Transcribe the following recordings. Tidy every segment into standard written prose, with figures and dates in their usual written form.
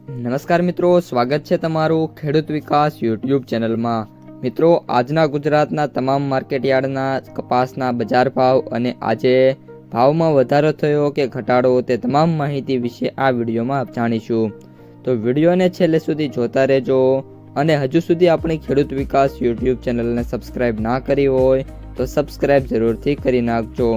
નમસ્કાર મિત્રો, સ્વાગત છે તમારું ખેડૂત વિકાસ યુટ્યુબ ચેનલમાં। મિત્રો, આજના ગુજરાતના તમામ માર્કેટયાર્ડના કપાસના બજાર ભાવ અને આજે ભાવમાં વધારો થયો કે ઘટાડો તે તમામ માહિતી વિશે આ વિડીયોમાં જાણીશું। તો વિડીયોને છેલ્લે સુધી જોતા રહેજો અને હજુ સુધી આપણી ખેડૂત વિકાસ યુટ્યુબ ચેનલને સબસ્ક્રાઇબ ના કરી હોય તો સબસ્ક્રાઇબ જરૂરથી કરી નાખજો।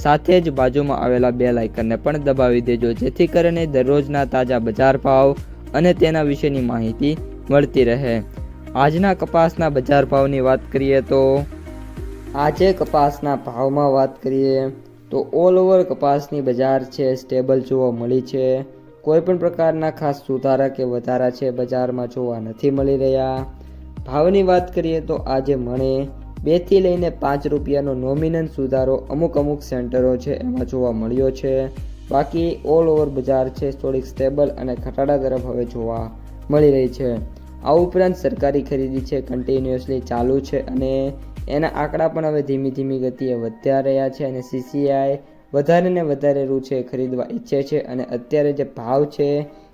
સાથે જ બાજુમાં આવેલા બેલ આઇકનને પણ દબાવી દેજો, જેથી કરીને દરરોજના તાજા બજાર ભાવ અને તેના વિશેની માહિતી મળતી રહે। આજના કપાસના બજાર ભાવની વાત કરીએ તો આજે કપાસના ભાવમાં વાત કરીએ તો ઓલ ઓવર કપાસની બજાર છે સ્ટેબલ જોવા મળી છે। કોઈ પણ પ્રકારના ખાસ સુધારા કે વધારા છે બજારમાં જોવા નથી મળી રહ્યા। ભાવની વાત કરીએ તો આજે મણે 2 થી લઈને 5 રૂપિયાનો નોમિનલ સુધારો અમુક સેન્ટરો છે એમાં જોવા મળ્યો છે। બાકી ઓલ ઓવર બજાર છે થોડીક સ્ટેબલ અને ઘટાડા તરફ હવે જોવા મળી રહી છે। આ ઉપરાંત સરકારી ખરીદી છે કન્ટિન્યુઅસલી ચાલુ છે અને એના આંકડા પણ હવે ધીમી ગતિએ વધ્યા રહ્યા છે અને સીસીઆઈ વધારે ને વધારે રૂ છે ખરીદવા ઈચ્છે છે અને અત્યારે જે ભાવ છે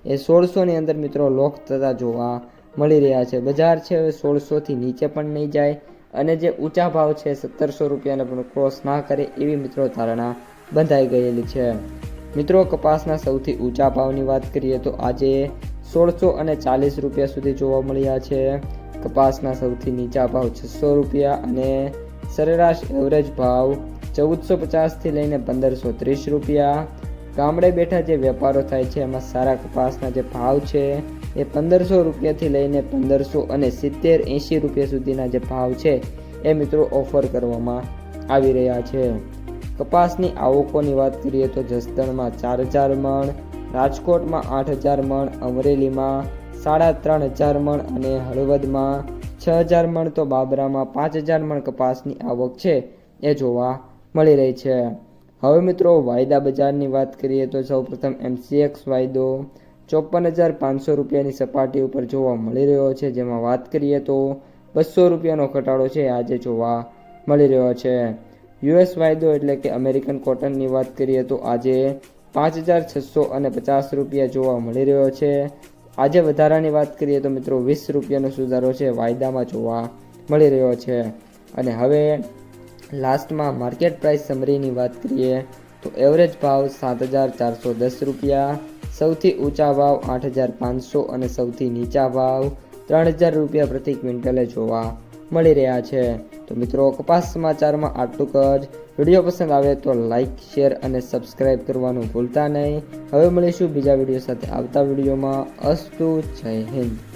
એ 1600ની અંદર મિત્રો લોક થતા જોવા મળી રહ્યા છે। બજાર છે હવે 1600થી નીચે પણ નહીં જાય અને જે ઊંચા ભાવ છે 1700 રૂપિયાને પણ ક્રોસ ના કરે એવી મિત્રો ધારણા બંધાઈ ગયેલી છે। મિત્રો, કપાસના સૌથી ઊંચા ભાવની વાત કરીએ તો આજે 1640 રૂપિયા સુધી જોવા મળ્યા છે। કપાસના સૌથી નીચા ભાવ 600 રૂપિયા અને સરેરાશ એવરેજ ભાવ 1450 થી લઈને 1530 રૂપિયા। ગામડે બેઠા જે વેપારો થાય છે એમાં સારા કપાસના જે ભાવ છે એ 1500 રૂપિયાથી લઈને 1570-80 રૂપિયા સુધીના જે ભાવ છે એ મિત્રો ઓફર કરવામાં આવી રહ્યા છે। કપાસની આવકોની વાત કરીએ તો જસદણમાં 4000 મણ, રાજકોટમાં 8000 મણ, અમરેલીમાં 3500 મણ અને હળવદમાં 6000 મણ તો બાબરામાં 5000 મણ કપાસની આવક છે એ જોવા મળી રહી છે। હવે મિત્રો વાયદા બજારની વાત કરીએ તો સૌપ્રથમ MCX વાયદો 54500 રૂપિયાની સપાટી ઉપર જોવા મળી રહ્યો છે, જેમાં વાત કરીએ તો 200 રૂપિયાનો ઘટાડો છે આજે જોવા મળી રહ્યો છે। US વાયદો એટલે કે અમેરિકન કોટનની વાત કરીએ તો આજે 5650 રૂપિયા જોવા મળી રહ્યો છે। આજે વધારાની વાત કરીએ તો મિત્રો 20 રૂપિયાનો સુધારો છે વાયદામાં જોવા મળી રહ્યો છે। અને હવે લાસ્ટમાં માર્કેટ પ્રાઇસ સમરીની વાત કરીએ તો એવરેજ ભાવ 7410 રૂપિયા, સૌથી ઊંચા ભાવ 8500 અને સૌથી નીચા ભાવ 3000 રૂપિયા પ્રતિ ક્વિન્ટલે જોવા મળી રહ્યા છે। તો મિત્રો, કપાસ સમાચારમાં આટલું જ। વિડીયો પસંદ આવે તો લાઇક, શેર અને સબસ્ક્રાઇબ કરવાનું ભૂલતા નહીં। હવે મળીશું બીજા વિડીયો સાથે આવતા વિડીયોમાં। અસ્તુ, જય હિન્દ।